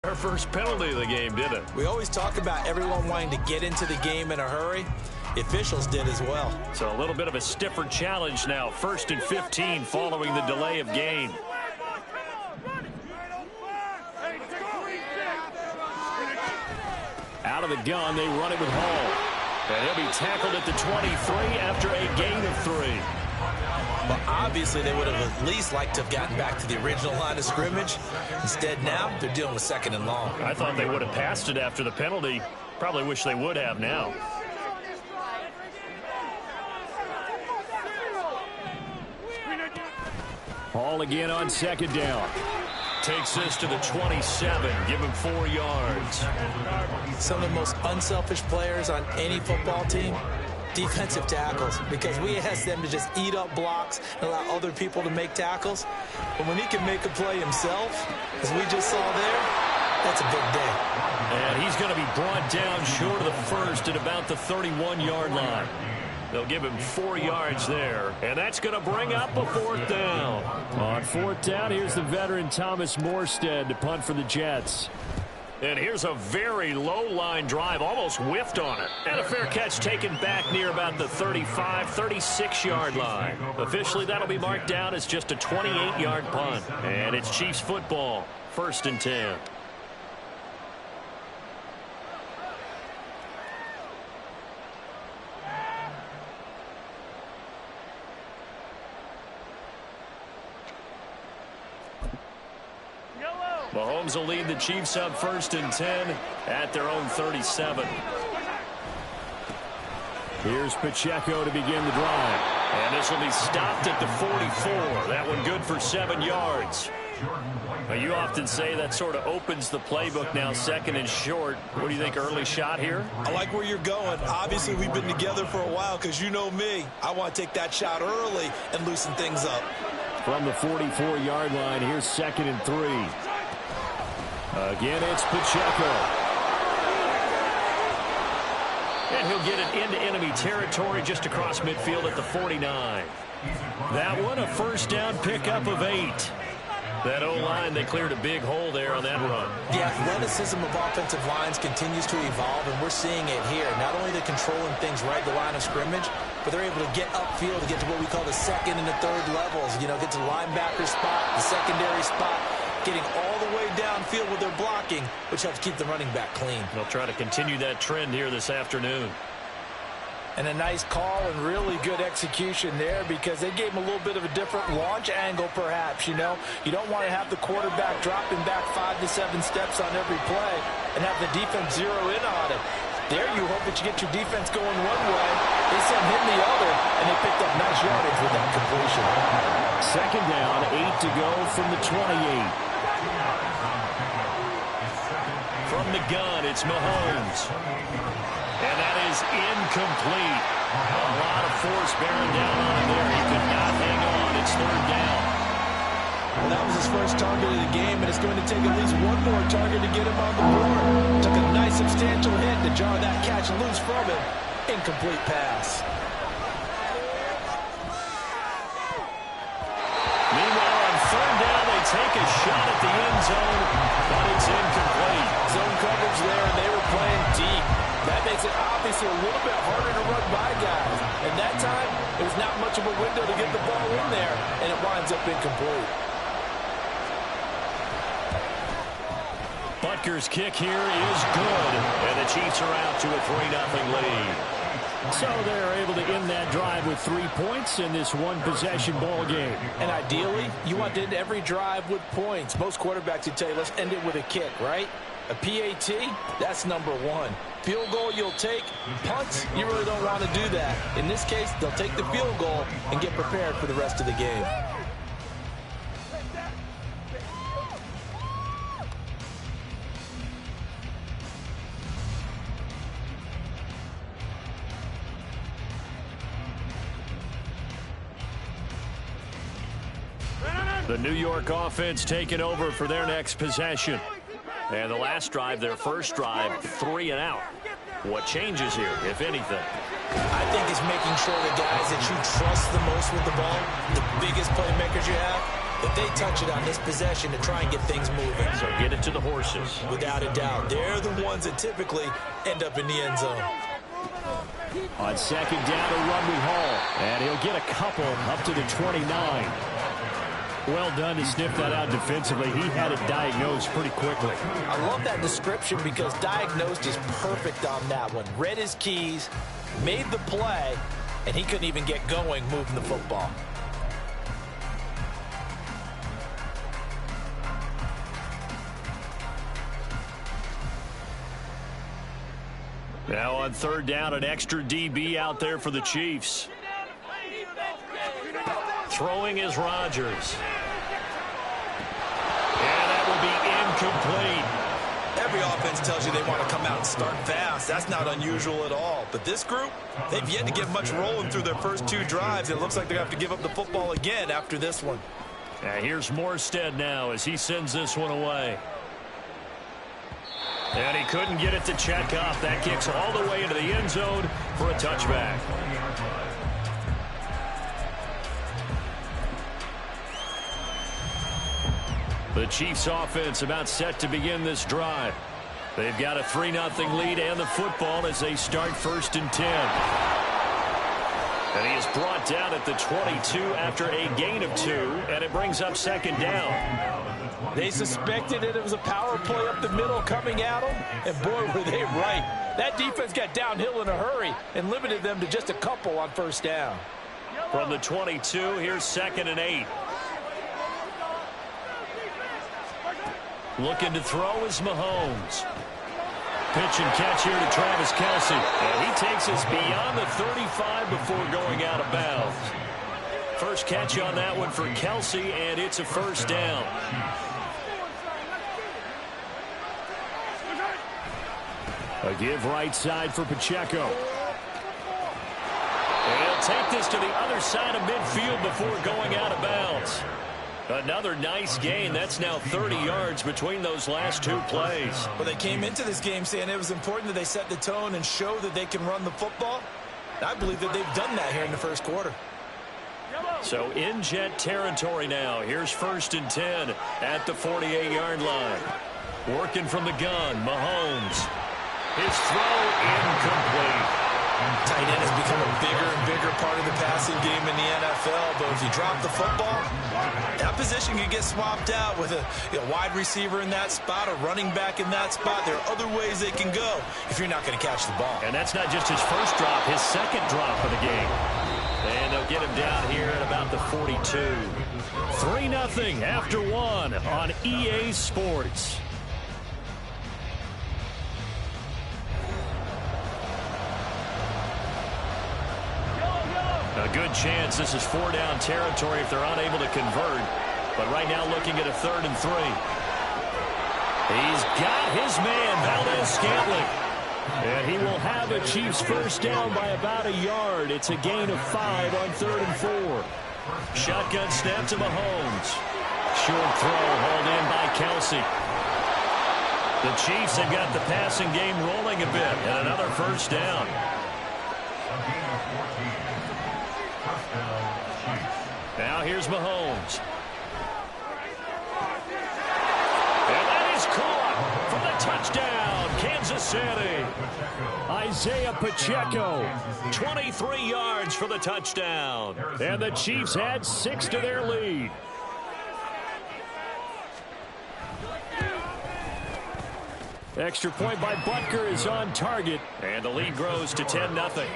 Our first penalty of the game, didn't it? We always talk about everyone wanting to get into the game in a hurry. The officials did as well. So a little bit of a stiffer challenge now. 1st and 15 following the delay of game. Out of the gun, they run it with Hall. And he'll be tackled at the 23 after a gain of 3. Well, obviously, they would have at least liked to have gotten back to the original line of scrimmage. Instead, now, they're dealing with 2nd and long. I thought they would have passed it after the penalty. Probably wish they would have now. Hall again on 2nd down. Takes this to the 27. Give him 4 yards. Some of the most unselfish players on any football team, defensive tackles, because we ask them to just eat up blocks and allow other people to make tackles. But when he can make a play himself, as we just saw there, that's a big day. And he's going to be brought down short of the first at about the 31-yard line. They'll give him 4 yards there, and that's going to bring up a 4th down. On 4th down, here's the veteran Thomas Morstead to punt for the Jets. And here's a very low-line drive, almost whiffed on it. And a fair catch taken back near about the 35, 36-yard line. Officially, that'll be marked down as just a 28-yard punt. And it's Chiefs football, 1st and 10. Mahomes will lead the Chiefs up 1st and 10 at their own 37. Here's Pacheco to begin the drive. And this will be stopped at the 44. That one good for 7 yards. Now, you often say that sort of opens the playbook now, 2nd and short. What do you think, early shot here? I like where you're going. Obviously, we've been together for a while because you know me. I want to take that shot early and loosen things up. From the 44-yard line, here's 2nd and 3. Again, it's Pacheco. And he'll get it into enemy territory just across midfield at the 49. That one, a 1st down pickup of 8. That O-line, they cleared a big hole there on that run. The athleticism of offensive lines continues to evolve, and we're seeing it here. Not only they're controlling things right at the line of scrimmage, but they're able to get upfield to get to what we call the 2nd and the 3rd levels. You know, get to the linebacker spot, the secondary spot, getting all the way downfield with their blocking, which helps keep the running back clean. They'll try to continue that trend here this afternoon. And a nice call and really good execution there because they gave him a little bit of a different launch angle perhaps, you know. You don't want to have the quarterback dropping back 5 to 7 steps on every play and have the defense zero in on it. There you hope that you get your defense going one way. They sent him the other, and they picked up nice yardage with that completion. 2nd down, 8 to go from the 28. From the gun, it's Mahomes. And that is incomplete. A lot of force bearing down on him there. He could not hang on. It's 3rd down. Well, that was his first target of the game, and it's going to take at least one more target to get him on the board. Took a nice substantial hit to jar that catch loose from him. Incomplete pass. Meanwhile, on 3rd down, they take a shot at the end zone, but it's incomplete. Zone coverage there, and they were playing deep. That makes it obviously a little bit harder to run by guys. And that time, it was not much of a window to get the ball in there, and it winds up incomplete. Butker's kick here is good, and the Chiefs are out to a 3-0 lead. So they're able to end that drive with 3 points in this one-possession ball game. And ideally, you want to end every drive with points. Most quarterbacks would tell you, let's end it with a kick, right? A PAT, that's number 1. Field goal you'll take. Punts, you really don't want to do that. In this case, they'll take the field goal and get prepared for the rest of the game. The New York offense taking over for their next possession. And the last drive, their first drive, 3 and out. What changes here, if anything? I think it's making sure the guys that you trust the most with the ball, the biggest playmakers you have, that they touch it on this possession to try and get things moving. So get it to the horses. Without a doubt, they're the ones that typically end up in the end zone. On second down, a run we haul. And he'll get a couple up to the 29. Well done to sniff that out defensively. He had it diagnosed pretty quickly. I love that description because diagnosed is perfect on that one. Read his keys, made the play, and he couldn't even get going moving the football. Now on third down, an extra DB out there for the Chiefs. Throwing is Rodgers. And that will be incomplete. Every offense tells you they want to come out and start fast. That's not unusual at all. But this group, they've yet to get much rolling through their first two drives. It looks like they're going to have to give up the football again after this one. Here's Morstead now as he sends this one away. And he couldn't get it to check off. That kicks all the way into the end zone for a touchback. The Chiefs offense about set to begin this drive. They've got a 3-0 lead and the football as they start 1st and 10. And he is brought down at the 22 after a gain of 2, and it brings up second down. They suspected it was a power play up the middle coming at them, and boy, were they right. That defense got downhill in a hurry and limited them to just a couple on first down. From the 22, here's 2nd and 8. Looking to throw is Mahomes. Pitch and catch here to Travis Kelce. And he takes us beyond the 35 before going out of bounds. First catch on that one for Kelce, and it's a first down. A give right side for Pacheco. And he'll take this to the other side of midfield before going out of bounds. Another nice gain. That's now 30 yards between those last two plays. Well, they came into this game saying it was important that they set the tone and show that they can run the football. I believe that they've done that here in the first quarter. So in Jet territory now. Here's 1st and 10 at the 48-yard line. Working from the gun, Mahomes. His throw incomplete. Tight end has become a bigger and bigger part of the passing game in the NFL, but if you drop the football, that position can get swapped out with a wide receiver in that spot, a running back in that spot. There are other ways they can go if you're not going to catch the ball. And that's not just his first drop, his second drop of the game. And they'll get him down here at about the 42. 3-0 after 1 on EA Sports. A good chance this is 4-down territory if they're unable to convert. But right now looking at a 3rd and 3. He's got his man, Valdes-Scantling. And he will have a Chiefs first down by about a yard. It's a gain of 5 on 3rd and 4. Shotgun snap to Mahomes. Short throw hauled in by Kelce. The Chiefs have got the passing game rolling a bit. And another first down. Now here's Mahomes. And that is caught for the touchdown, Kansas City. Isaiah Pacheco, 23 yards for the touchdown. And the Chiefs add 6 to their lead. Extra point by Butker is on target. And the lead grows to 10-0.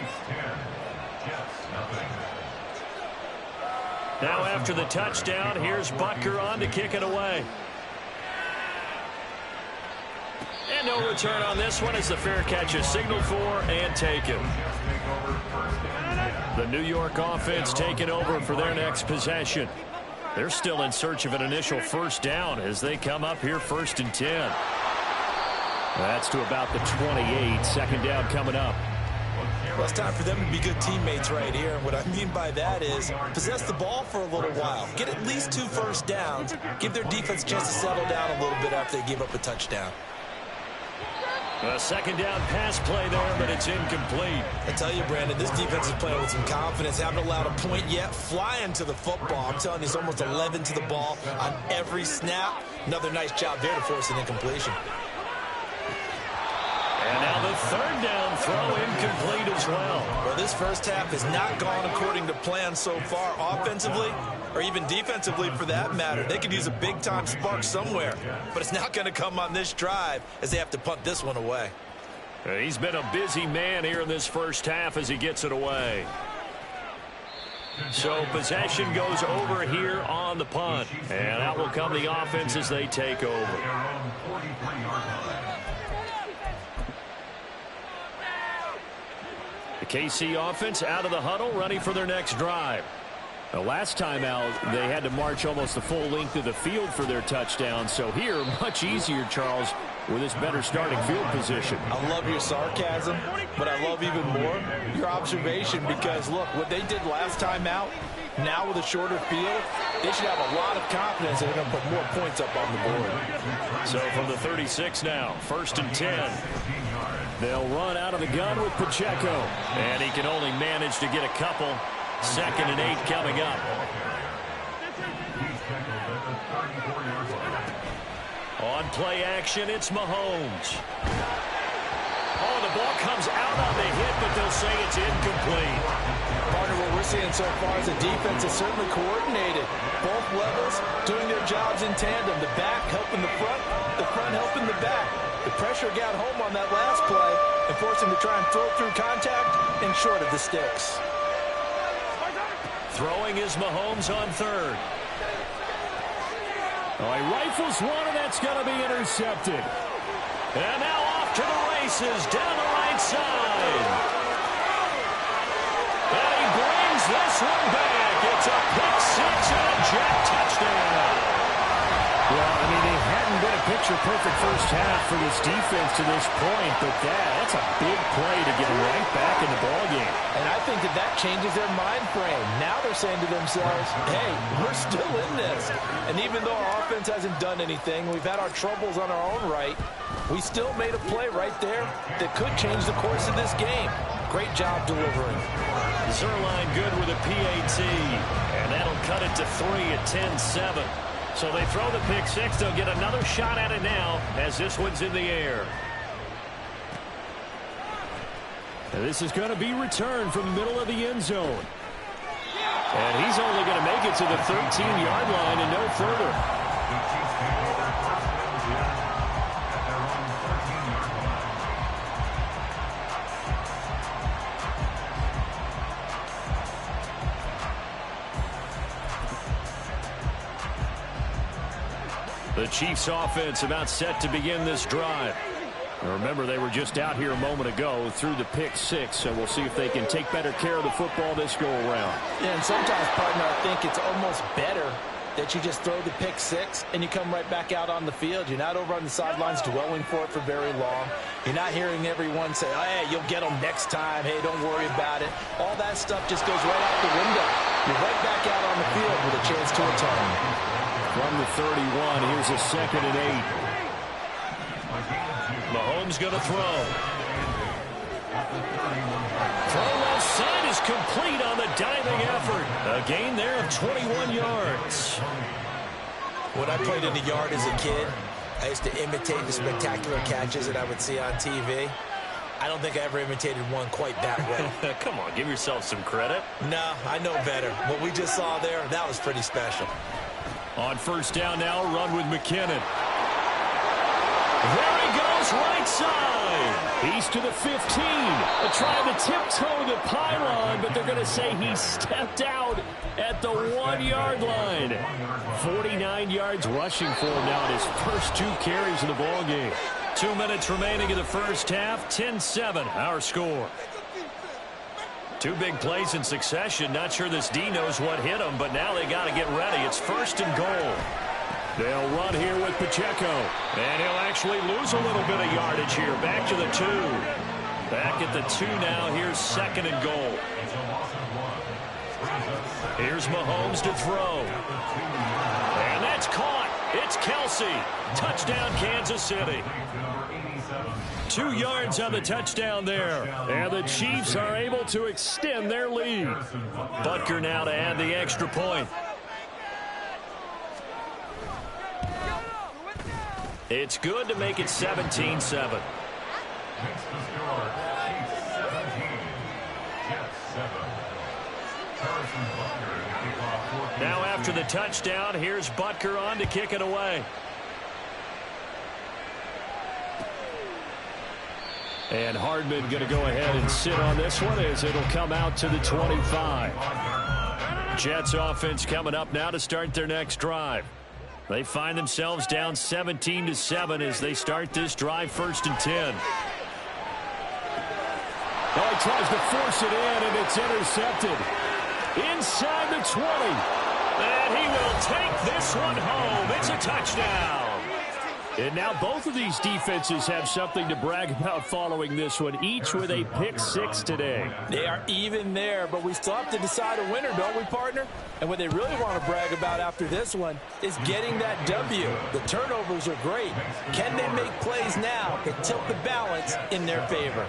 Now after the touchdown, here's Butker on to kick it away. And no return on this one as the fair catch is signaled for and taken. The New York offense taking over for their next possession. They're still in search of an initial first down as they come up here 1st and 10. That's to about the 28. Second down coming up. Well, it's time for them to be good teammates right here. And what I mean by that is possess the ball for a little while. Get at least 2 first downs. Give their defense a chance to settle down a little bit after they give up a touchdown. A second down pass play there, but it's incomplete. I tell you, Brandon, this defense is playing with some confidence. Haven't allowed a point yet. Flying to the football. I'm telling you, it's almost 11 to the ball on every snap. Another nice job there to force an incompletion. And now the third down throw incomplete as well. Well, this first half has not gone according to plan so far offensively, or even defensively for that matter. They could use a big-time spark somewhere, but it's not going to come on this drive as they have to punt this one away. He's been a busy man here in this first half as he gets it away. So possession goes over here on the punt, and out will come the offense as they take over. The KC offense out of the huddle, ready for their next drive. The last time out, they had to march almost the full length of the field for their touchdown. So here, much easier, Charles, with this better starting field position. I love your sarcasm, but I love even more your observation because, look, what they did last time out, now with a shorter field, they should have a lot of confidence they're going to put more points up on the board. So from the 36 now, 1st and 10. They'll run out of the gun with Pacheco. And he can only manage to get a couple. 2nd and 8 coming up. On play action, it's Mahomes. Oh, the ball comes out on the hit, but they'll say it's incomplete. Partner, what we're seeing so far is the defense is certainly coordinated. Both levels doing their jobs in tandem. The back helping the front helping the back. The pressure got home on that last play and forced him to try and throw through contact and short of the sticks. Throwing is Mahomes on 3rd. Oh, he rifles one, and that's going to be intercepted. And now off to the races down the right side. And he brings this one back. It's a pick 6 and a jet touchdown. Well, I mean, they hadn't been a picture-perfect first half for this defense to this point, but that's a big play to get right back in the ballgame. And I think that changes their mind frame. Now they're saying to themselves, hey, we're still in this. And even though our offense hasn't done anything, we've had our troubles on our own right, we still made a play right there that could change the course of this game. Great job delivering. Zuerlein good with a PAT, and that'll cut it to 3 at 10-7. So they throw the pick 6. They'll get another shot at it now as this one's in the air. And this is going to be returned from the middle of the end zone. And he's only going to make it to the 13-yard line and no further. The Chiefs offense about set to begin this drive. And remember, they were just out here a moment ago through the pick 6, so we'll see if they can take better care of the football this go-around. Yeah, and sometimes, partner, I think it's almost better that you just throw the pick 6 and you come right back out on the field. You're not over on the sidelines dwelling for it for very long. You're not hearing everyone say, oh, hey, you'll get them next time. Hey, don't worry about it. All that stuff just goes right out the window. You're right back out on the field with a chance to atone. From the 31, here's a 2nd and 8. Mahomes going to throw. Throw left side is complete on the diving effort. A gain there of 21 yards. When I played in the yard as a kid, I used to imitate the spectacular catches that I would see on TV. I don't think I ever imitated one quite that way. Come on, give yourself some credit. No, I know better. What we just saw there, that was pretty special. On 1st down now, run with McKinnon. There he goes, right side. He's to the 15. Trying to tiptoe the pylon, but they're going to say he stepped out at the 1-yard line. 49 yards rushing for him now in his first 2 carries of the ballgame. 2 minutes remaining in the first half, 10-7, our score. 2 big plays in succession. Not sure this D knows what hit him, but now they got to get ready. It's 1st and goal. They'll run here with Pacheco. And he'll actually lose a little bit of yardage here. Back to the 2. Back at the 2 now. Here's 2nd and goal. Here's Mahomes to throw. And that's caught. It's Kelsey. Touchdown, Kansas City. 2 yards on the touchdown there. And the Chiefs are able to extend their lead. Butker now to add the extra point. It's good to make it 17-7. Now after the touchdown, here's Butker on to kick it away. And Hardman going to go ahead and sit on this one as it'll come out to the 25. Jets offense coming up now to start their next drive. They find themselves down 17-7 as they start this drive, 1st and 10. Oh, he tries to force it in, and it's intercepted. Inside the 20. And he will take this one home. It's a touchdown. And now both of these defenses have something to brag about following this one, each with a pick-6 today. They are even there, but we still have to decide a winner, don't we, partner? And what they really want to brag about after this one is getting that W. The turnovers are great. Can they make plays now to tilt the balance in their favor?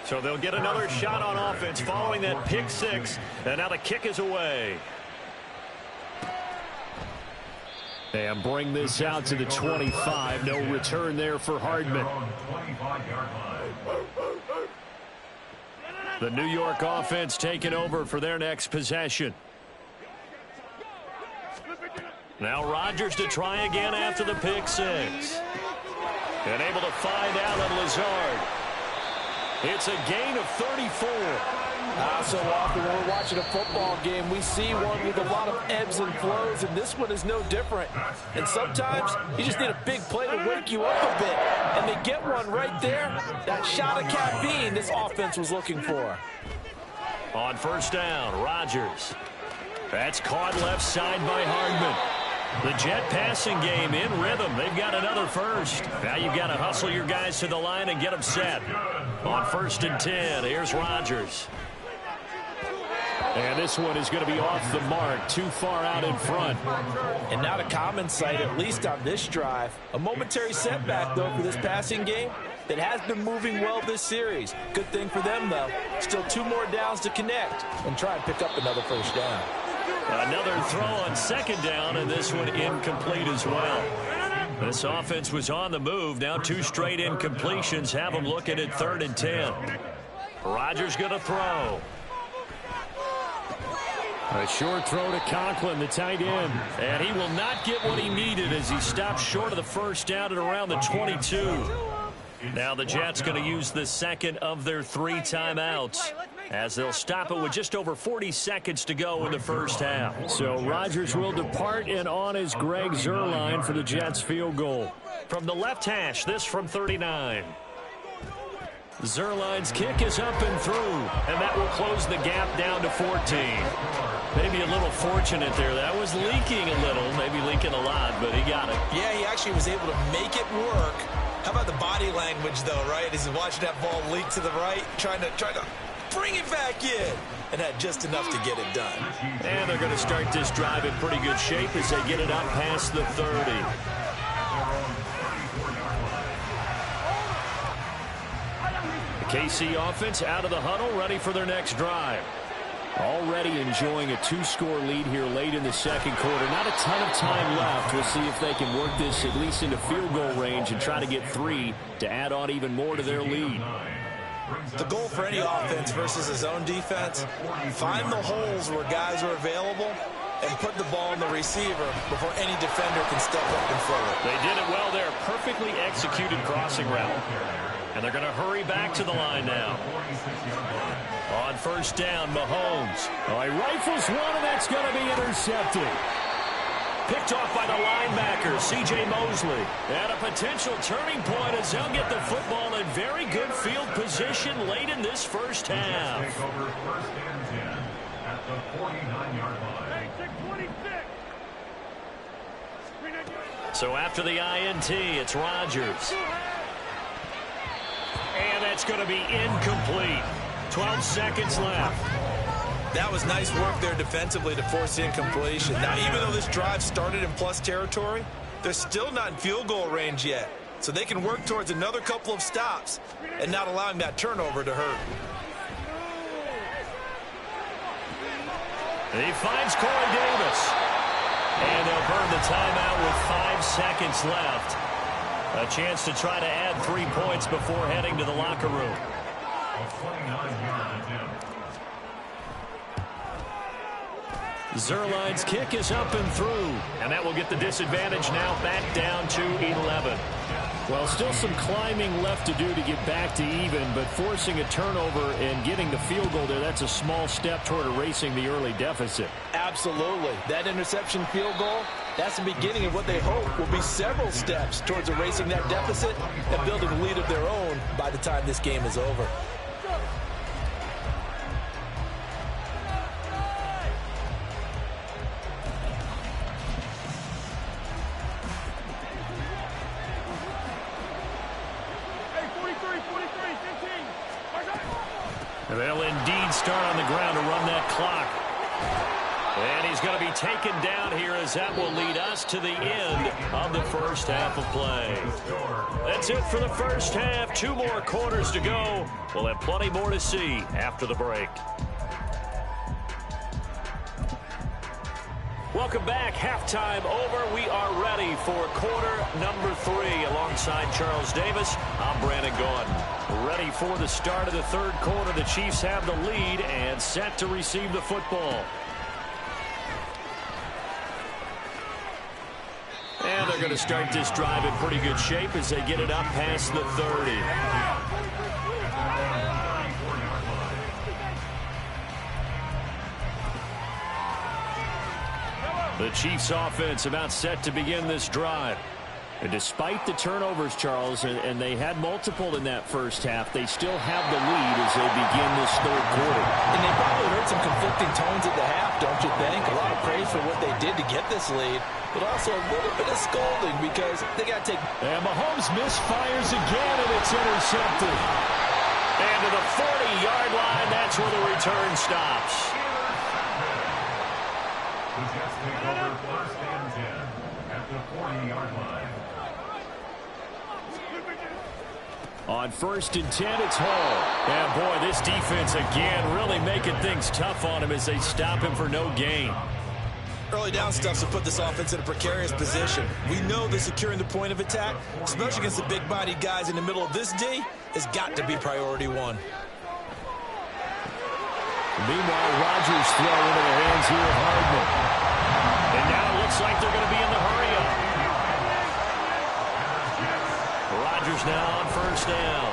So they'll get another shot on offense following that pick-6, and now the kick is away. And bring this out to the 25. No return there for Hardman. The New York offense taking over for their next possession. Now Rodgers to try again after the pick-6. And able to find Allen Lazard. It's a gain of 34. So often when we're watching a football game, we see one with a lot of ebbs and flows, and this one is no different. And sometimes you just need a big play to wake you up a bit, and they get one right there. That shot of caffeine this offense was looking for. On 1st down, Rodgers. That's caught left side by Hardman. The Jet passing game in rhythm. They've got another first. Now you've got to hustle your guys to the line and get them set. On 1st and 10, here's Rodgers. And this one is going to be off the mark, too far out in front. And not a common sight, at least on this drive. A momentary setback, though, for this passing game that has been moving well this series. Good thing for them, though. Still 2 more downs to connect and try and pick up another 1st down. Another throw on 2nd down, and this one incomplete as well. This offense was on the move. Now 2 straight incompletions have them looking at 3rd and 10. Rodgers going to throw. A short throw to Conklin, the tight end. And he will not get what he needed as he stopped short of the 1st down at around the 22. Now the Jets going to use the 2nd of their 3 timeouts as they'll stop it with just over 40 seconds to go in the 1st half. So Rodgers will depart, and on is Greg Zuerlein for the Jets field goal. From the left hash, this from 39. Zuerlein's kick is up and through, and that will close the gap down to 14. Maybe a little fortunate there. That was leaking a little, maybe leaking a lot, but he got it. Yeah, he actually was able to make it work. How about the body language, though, right? As he's watching that ball leak to the right, trying to bring it back in, and had just enough to get it done. And they're going to start this drive in pretty good shape as they get it up past the 30. The KC offense out of the huddle, ready for their next drive. Already enjoying a 2-score lead here late in the 2nd quarter. Not a ton of time left. We'll see if they can work this at least into field goal range and try to get 3 to add on even more to their lead. The goal for any offense versus his own defense, find the holes where guys are available and put the ball in the receiver before any defender can step up and fill it. They did it well there. Perfectly executed crossing route. And they're going to hurry back to the line now. On 1st down, Mahomes. Oh, he rifles one, and that's going to be intercepted. Picked off by the linebacker, C.J. Mosley. And a potential turning point as they'll get the football in very good field position late in this 1st half. So after the INT, it's Rodgers. And that's going to be incomplete. 12 seconds left. That was nice work there defensively to force the incompletion. Now, even though this drive started in plus territory, they're still not in field goal range yet. So they can work towards another couple of stops and not allowing that turnover to hurt. He finds Corey Davis. And they'll burn the timeout with 5 seconds left. A chance to try to add 3 points before heading to the locker room. Zuerlein's kick is up and through. And that will get the disadvantage now back down to 11. Well, still some climbing left to do to get back to even, but forcing a turnover and getting the field goal there, that's a small step toward erasing the early deficit. Absolutely. That interception field goal, that's the beginning of what they hope will be several steps towards erasing that deficit and building a lead of their own by the time this game is over. They'll indeed start on the ground to run that clock. And he's going to be taken down here as that will lead us to the end of the first half of play. That's it for the first half. 2 more quarters to go. We'll have plenty more to see after the break. Welcome back. Halftime over. We are ready for quarter number 3. Alongside Charles Davis, I'm Brandon Gaudin. Ready for the start of the third quarter. The Chiefs have the lead and set to receive the football. And they're going to start this drive in pretty good shape as they get it up past the 30. The Chiefs offense about set to begin this drive. And despite the turnovers, Charles, and they had multiple in that first half, they still have the lead as they begin this third quarter. And they probably heard some conflicting tones at the half, don't you think? A lot of praise for what they did to get this lead, but also a little bit of scolding because they got to take... And Mahomes misfires again, and it's intercepted. And to the 40-yard line, that's where the return stops. The Jets take over first and 10 at the 40-yard line. On first and 10, it's Hall. And boy, this defense again really making things tough on him as they stop him for no gain. Early down stuffs will put this offense in a precarious position. We know that securing the point of attack, especially against the big-bodied guys in the middle of this D, has got to be priority 1. Meanwhile, Rodgers throw into the hands here of Hardman. And now it looks like they're going to be in the hurry-up. Rodgers now on first down.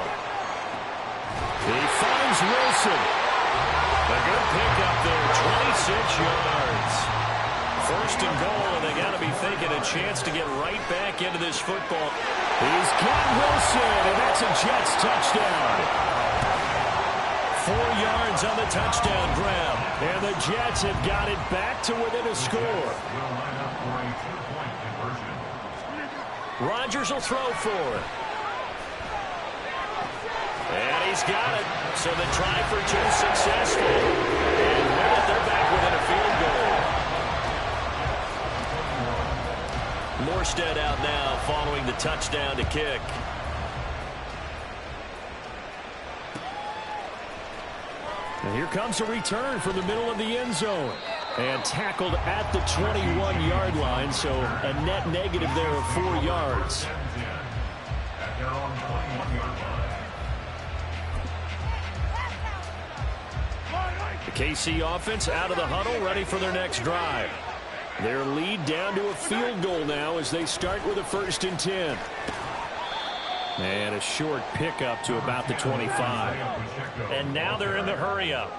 He finds Wilson. A good pickup there, 26 yards. First and goal, and they got to be thinking a chance to get right back into this football. He's got Wilson, and that's a Jets touchdown. 4 yards on the touchdown grab. And the Jets have got it back to within a score. Rodgers will throw for it. And he's got it. So the try for 2 successful. And with it, they're back within a field goal. Morstead out now following the touchdown to kick. And here comes a return from the middle of the end zone. And tackled at the 21-yard line, so a net negative there of 4 yards. The KC offense out of the huddle, ready for their next drive. Their lead down to a field goal now as they start with a first and 10. And a short pickup to about the 25. And now they're in the hurry-up.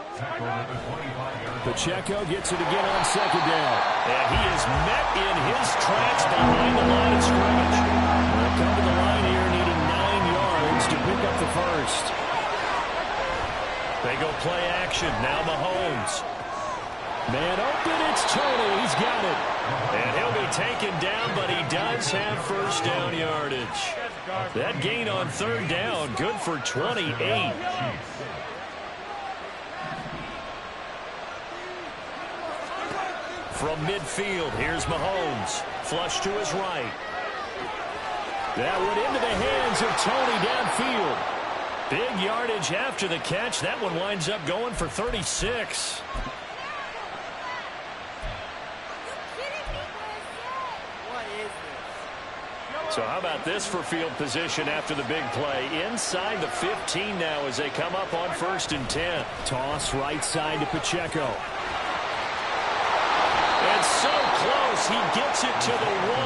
Pacheco gets it again on second down. And he is met in his tracks behind the line of scrimmage. They'll come to the line here needing 9 yards to pick up the first. They go play action. Now Mahomes. Man open, it's Tony. He's got it. And he'll be taken down, but he does have first down yardage. That gain on third down, good for 28. from midfield. Here's Mahomes. Flush to his right. That went into the hands of Tony downfield. Big yardage after the catch. That one winds up going for 36. So how about this for field position after the big play? Inside the 15 now as they come up on 1st and 10. Toss right side to Pacheco. And so close, he gets it to the 1.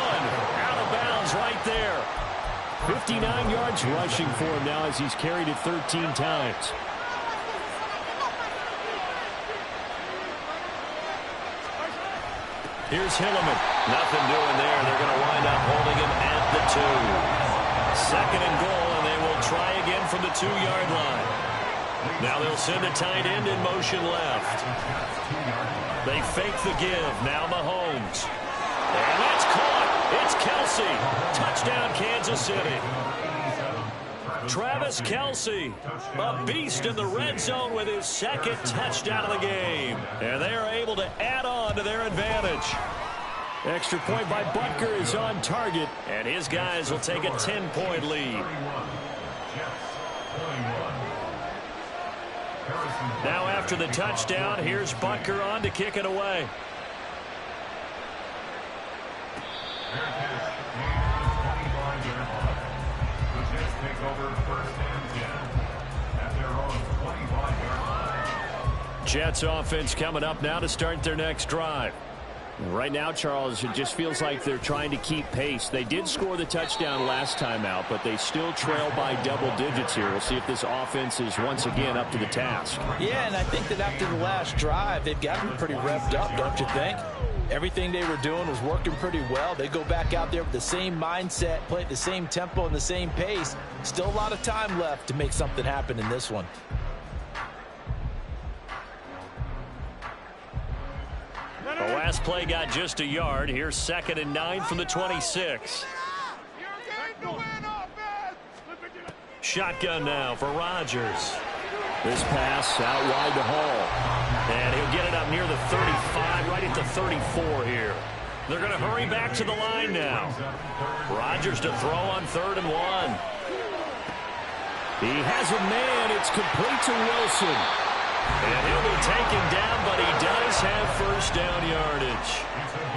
Out of bounds right there. 59 yards rushing for him now as he's carried it 13 times. Here's Hilliman. Nothing doing there. They're going to wind up holding him at the 2. 2nd and goal, and they will try again from the 2-yard line. Now they'll send a tight end in motion left. They fake the give. Now Mahomes. And that's caught. It's Kelce. Touchdown, Kansas City. Travis Kelce, a beast in the red zone with his 2nd touchdown of the game. And they are able to add on to their advantage. Extra point by Butker is on target. And his guys will take a 10-point lead. Now after the touchdown, here's Butker on to kick it away. Jets offense coming up now to start their next drive. Right now, Charles, it just feels like they're trying to keep pace. They did score the touchdown last time out, but they still trail by double digits here. We'll see if this offense is once again up to the task. Yeah, and I think that after the last drive, they've gotten pretty revved up, don't you think? Everything they were doing was working pretty well. They go back out there with the same mindset, play at the same tempo and the same pace. Still a lot of time left to make something happen in this one. The last play got just a yard. Here's 2nd and 9 from the 26. Shotgun now for Rodgers. This pass out wide to Hall. And he'll get it up near the 35, right at the 34 here. They're going to hurry back to the line now. Rodgers to throw on 3rd and 1. He has a man. It's complete to Wilson. And he'll be taken down, but he does have 1st down yardage.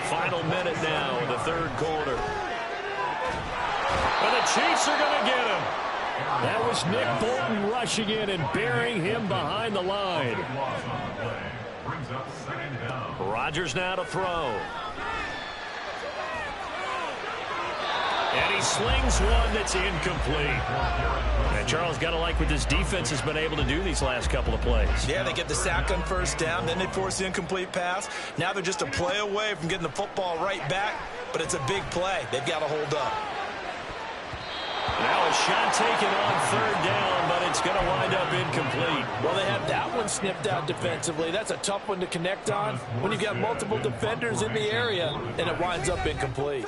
Final minute now in the 3rd quarter. And the Chiefs are going to get him. That was Nick Bolton rushing in and burying him behind the line. Rodgers now to throw. And he slings one that's incomplete. And Charles, got to like what this defense has been able to do these last couple of plays. Yeah, they get the sack on 1st down, then they force the incomplete pass. Now they're just a play away from getting the football right back, but it's a big play. They've got to hold up. Now a shot taken on 3rd down, but it's going to wind up incomplete. Well, they have that one snipped out defensively. That's a tough one to connect on when you've got multiple defenders in the area, and it winds up incomplete.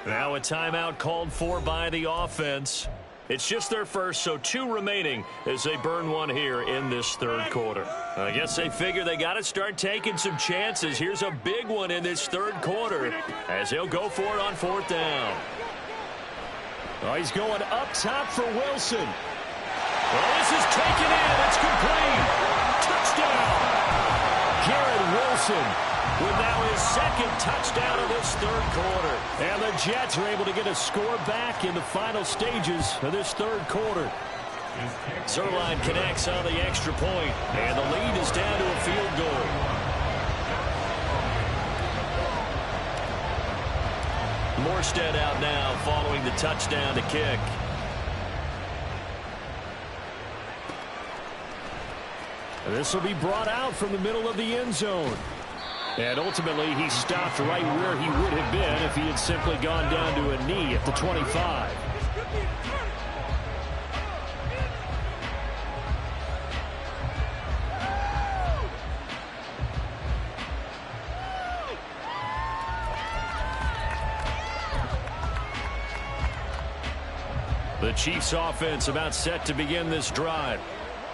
Now a timeout called for by the offense. It's just their first, so 2 remaining as they burn one here in this 3rd quarter. I guess they figure they got to start taking some chances. Here's a big one in this 3rd quarter as they'll go for it on 4th down. Oh, he's going up top for Wilson. Well, this is taken in. It's complete. Touchdown. Garrett Wilson with now his 2nd touchdown of this 3rd quarter. And the Jets are able to get a score back in the final stages of this 3rd quarter. Zuerlein connects on the extra point, and the lead is down to a field goal. Morstead out now following the touchdown to kick. This will be brought out from the middle of the end zone. And ultimately, he stopped right where he would have been if he had simply gone down to a knee at the 25. The Chiefs offense about set to begin this drive.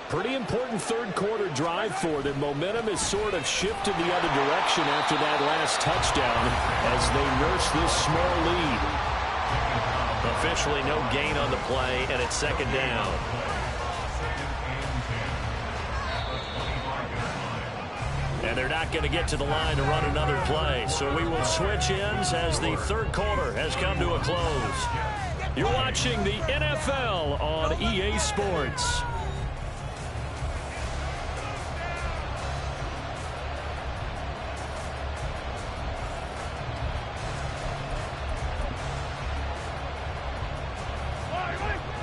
Pretty important third quarter drive for them. Momentum has sort of shifted the other direction after that last touchdown as they nurse this small lead. Officially no gain on the play, and it's second down. And they're not going to get to the line to run another play. So we will switch ends as the third quarter has come to a close. You're watching the NFL on EA Sports.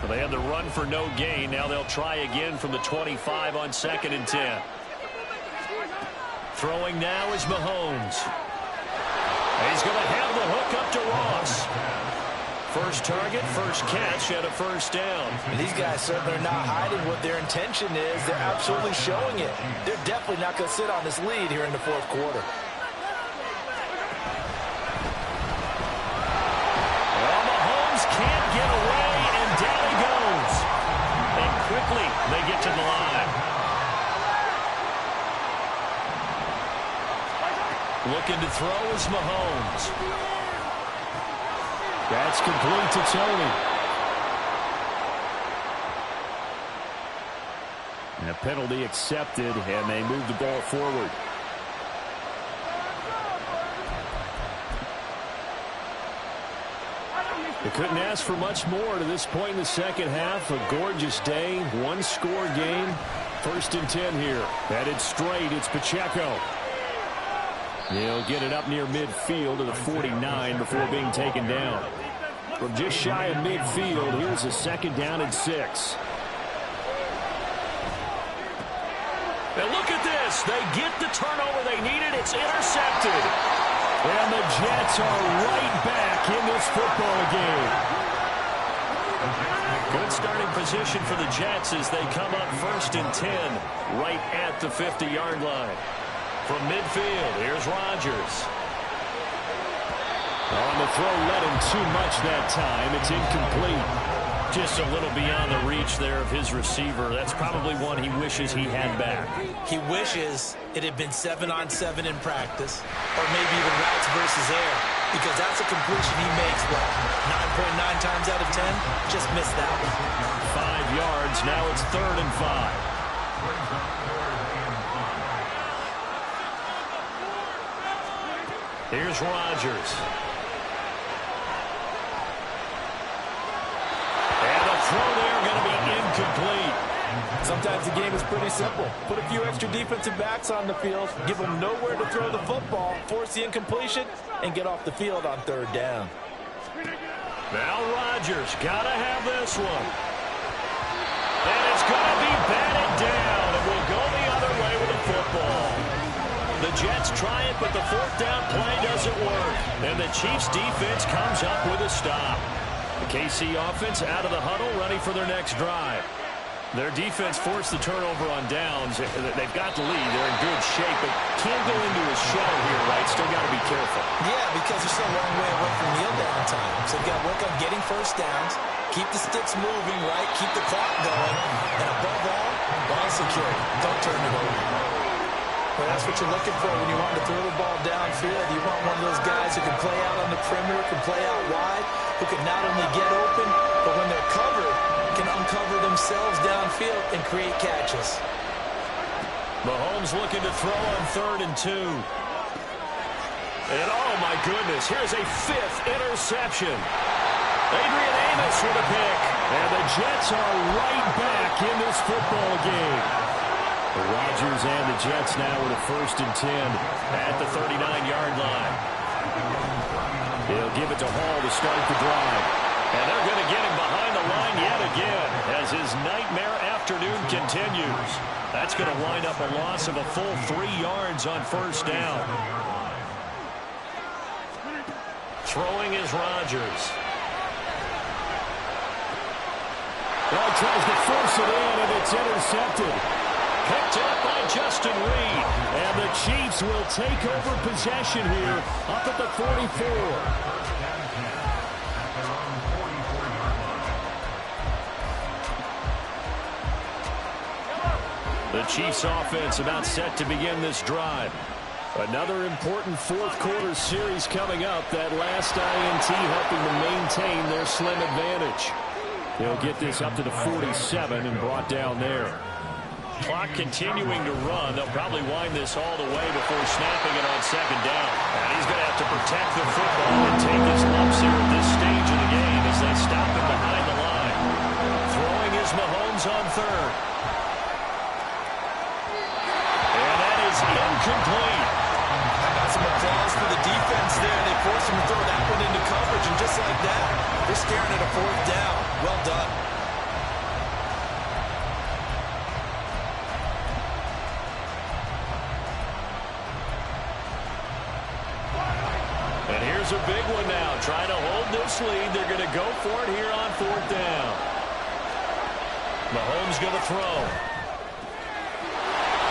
They had the run for no gain. Now they'll try again from the 25 on 2nd and 10. Throwing now is Mahomes. He's going to have the hook up to Ross. First target, first catch, and a first down. And these guys certainly are not hiding what their intention is. They're absolutely showing it. They're definitely not going to sit on this lead here in the fourth quarter. Well, Mahomes can't get away, and down he goes. And quickly they get to the line. Looking to throw is Mahomes. That's complete to Tony. And a penalty accepted, and they move the ball forward. They couldn't ask for much more to this point in the second half. A gorgeous day, one-score game. 1st and 10 here. Headed straight, it's Pacheco. He'll get it up near midfield to the 49 before being taken down. From just shy of midfield, here's a 2nd down and 6. And look at this. They get the turnover they needed. It's intercepted. And the Jets are right back in this football game. Good starting position for the Jets as they come up 1st and 10 right at the 50-yard line. From midfield, here's Rodgers. On the throw, let him too much that time. It's incomplete. Just a little beyond the reach there of his receiver. That's probably one he wishes he had back. He wishes it had been 7-on-7 in practice, or maybe even routes versus air, because that's a completion he makes, what, 9.9 times out of 10? Just missed that one. 5 yards, now it's 3rd and 5. Here's Rodgers. And a throw there going to be incomplete. Sometimes the game is pretty simple. Put a few extra defensive backs on the field, give them nowhere to throw the football, force the incompletion, and get off the field on 3rd down. Now Rodgers got to have this one. And it's going to be batted down, and we'll go the other way with the football. The Jets try it, but the 4th down play doesn't work. And the Chiefs defense comes up with a stop. The KC offense out of the huddle, ready for their next drive. Their defense forced the turnover on downs. They've got the lead. They're in good shape, but can't go into a shell here, right? Still got to be careful. Yeah, because they're still a long way away from kneel down time. So they've got to work on getting first downs, keep the sticks moving, right? Keep the clock going. And above all, ball security. Don't turn it over. Well, that's what you're looking for when you want to throw the ball downfield. You want one of those guys who can play out on the perimeter, can play out wide, who can not only get open, but when they're covered, can uncover themselves downfield and create catches. Mahomes looking to throw on 3rd and 2. And oh my goodness, here's a 5th interception. Adrian Amos with a pick. And the Jets are right back in this football game. The Rodgers and the Jets now with a 1st and 10 at the 39-yard line. They'll give it to Hall to start the drive. And they're going to get him behind the line yet again as his nightmare afternoon continues. That's going to wind up a loss of a full 3 yards on 1st down. Throwing is Rodgers. Well, tries to force it in, and it's intercepted. Picked up by Justin Reed. And the Chiefs will take over possession here up at the 44. The Chiefs offense about set to begin this drive. Another important fourth quarter series coming up. That last INT helping to maintain their slim advantage. They'll get this up to the 47 and brought down there. Clock continuing to run. They'll probably wind this all the way before snapping it on second down. And he's going to have to protect the football and take his lumps here at this stage of the game as they stop him behind the line. Throwing is Mahomes on third. And that is incomplete. I got some applause for the defense there. They forced him to throw that one into coverage, and just like that, they're staring at a fourth down. Well done. And here's a big one now. Trying to hold this lead. They're going to go for it here on fourth down. Mahomes going to throw.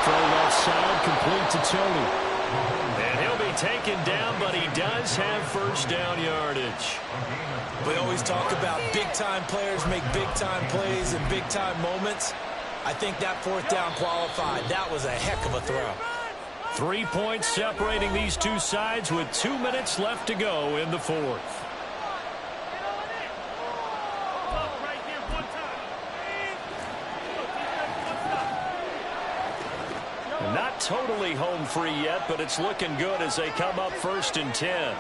Throw left side, complete to Tony. And he'll be taken down, but he does have first down yardage. We always talk about big-time players make big-time plays in big-time moments. I think that fourth down qualified. That was a heck of a throw. 3 points separating these two sides with 2 minutes left to go in the fourth. Not totally home free yet, but it's looking good as they come up 1st and 10.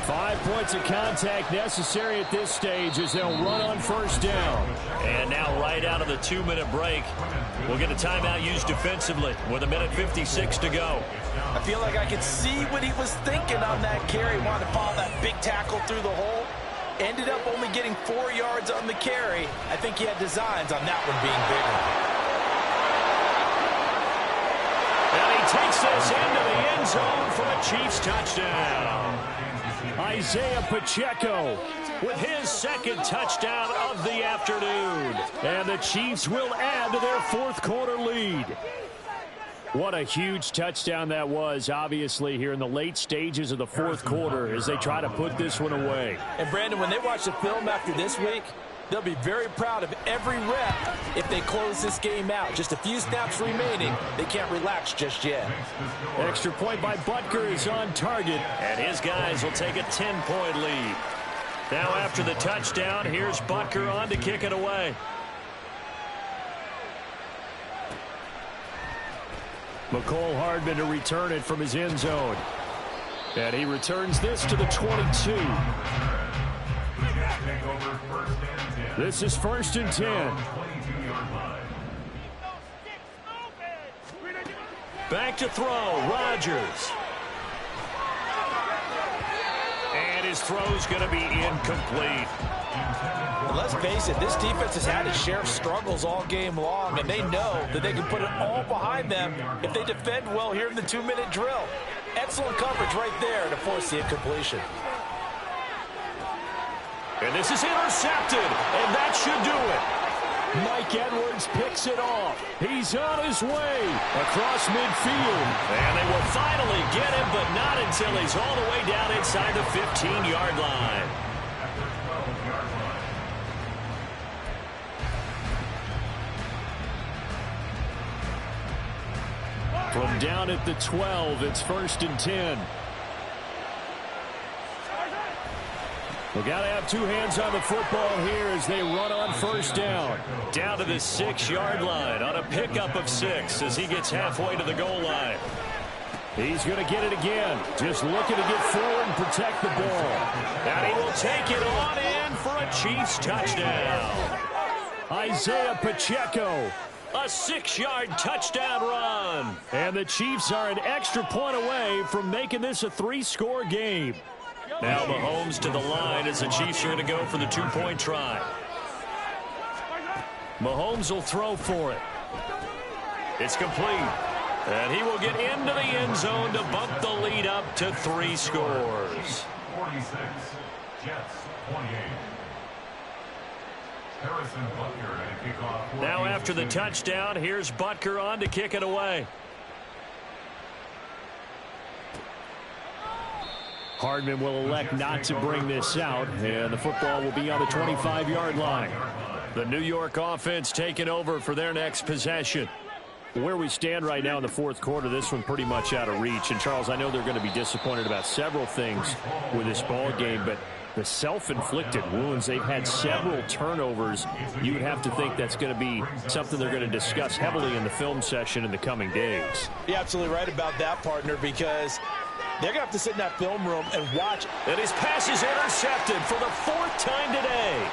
5 points of contact necessary at this stage as they'll run on first down. And now right out of the 2-minute break, we'll get a timeout used defensively with 1:56 to go. I feel like I could see what he was thinking on that carry. Wanted to follow that big tackle through the hole. Ended up only getting 4 yards on the carry. I think he had designs on that one being bigger. And he takes this into the end zone for a Chiefs touchdown. Isaiah Pacheco With his second touchdown of the afternoon. And the Chiefs will add to their fourth quarter lead. What a huge touchdown that was, obviously, here in the late stages of the fourth quarter as they try to put this one away. And, Brandon, when they watch the film after this week, they'll be very proud of every rep if they close this game out. Just a few snaps remaining. They can't relax just yet. Extra point by Butker is on target. And his guys will take a 10-point lead. Now after the touchdown, here's Butker on to kick it away. McCole Hardman to return it from his end zone. And he returns this to the 22. This is 1st and 10. Back to throw, Rodgers. And his throw's going to be incomplete. Let's face it, this defense has had its share of struggles all game long, and they know that they can put it all behind them if they defend well here in the 2-minute drill. Excellent coverage right there to force the incompletion. And this is intercepted, and that should do it. Mike Edwards picks it off. He's on his way across midfield. And they will finally get him, but not until he's all the way down inside the 15-yard line. From down at the 12, it's 1st and 10. They got to have two hands on the football here as they run on first down. Down to the 6-yard line on a pickup of 6 as he gets halfway to the goal line. He's going to get it again. Just looking to get forward and protect the ball. And he will take it on in for a Chiefs touchdown. Isaiah Pacheco. A 6-yard touchdown run. And the Chiefs are an extra point away from making this a 3-score game. Now Mahomes to the line as the Chiefs are going to go for the 2-point try. Mahomes will throw for it. It's complete. And he will get into the end zone to bump the lead up to 3 scores. 46, Jets 28. Harrison Butker at kickoff. Now after the touchdown, here's Butker on to kick it away. Hardman will elect not to bring this out, and the football will be on the 25-yard line. The New York offense taking over for their next possession. Where we stand right now in the fourth quarter, this one pretty much out of reach. And, Charles, I know they're going to be disappointed about several things with this ball game, but the self-inflicted wounds, they've had several turnovers. You would have to think that's going to be something they're going to discuss heavily in the film session in the coming days. You're absolutely right about that, partner, because they're going to have to sit in that film room and watch. And his pass is intercepted for the fourth time today.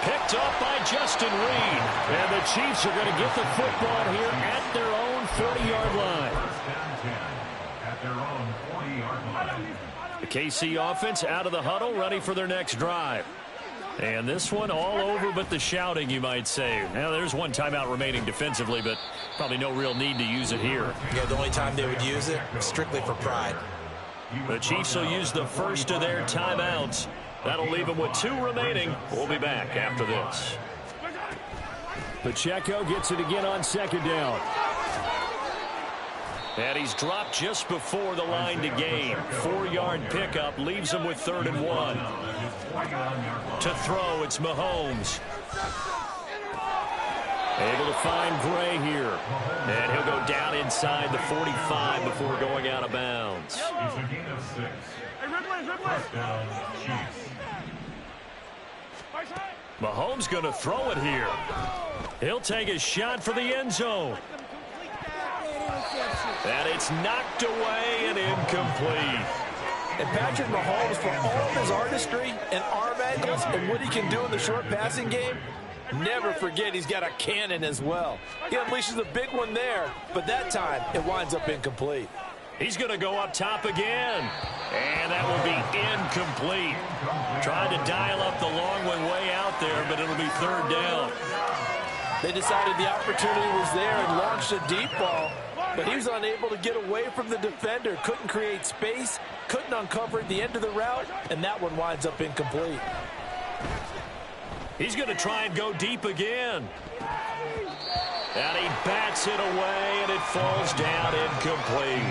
Picked up by Justin Reed. And the Chiefs are going to get the football here at their own 40-yard line. At their own 40-yard line. The KC offense out of the huddle, ready for their next drive. And this one all over but the shouting, you might say. Now, there's one timeout remaining defensively, but probably no real need to use it here. Yeah, the only time they would use it, strictly for pride. The Chiefs will use the first of their timeouts. That'll leave them with 2 remaining. We'll be back after this. Pacheco gets it again on second down. And he's dropped just before the line to gain. 4-yard pickup leaves him with 3rd and 1. To throw, it's Mahomes. Able to find Gray here. And he'll go down inside the 45 before going out of bounds. It's a gain of 6. First down, Chiefs. Mahomes going to throw it here. He'll take a shot for the end zone. And it's knocked away and incomplete. And Patrick Mahomes, for all of his artistry and arm angles and what he can do in the short passing game, never forget he's got a cannon as well. He unleashes a big one there, but that time it winds up incomplete. He's going to go up top again. And that will be incomplete. Tried to dial up the long one way out there, but it'll be 3rd down. They decided the opportunity was there and launched a deep ball, but he was unable to get away from the defender, couldn't create space, couldn't uncover the end of the route, and that one winds up incomplete. He's going to try and go deep again. And he bats it away, and it falls down incomplete.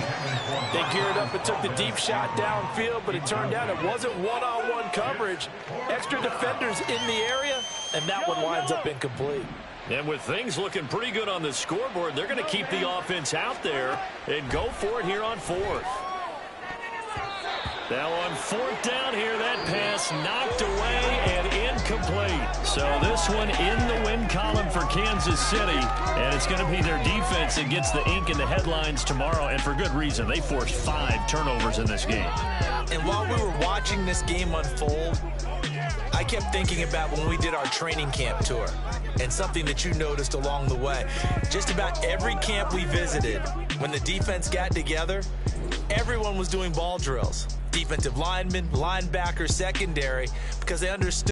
They geared up and took the deep shot downfield, but it turned out it wasn't one-on-one coverage. Extra defenders in the area, and that one winds up incomplete. And with things looking pretty good on the scoreboard, they're going to keep the offense out there and go for it here on 4th. Now on 4th down here, that pass knocked away and incomplete. So this one in the win column for Kansas City, and it's going to be their defense that gets the ink in the headlines tomorrow, and for good reason. They forced 5 turnovers in this game. And while we were watching this game unfold, I kept thinking about when we did our training camp tour and something that you noticed along the way. Just about every camp we visited, when the defense got together, everyone was doing ball drills. Defensive linemen, linebackers, secondary, because they understood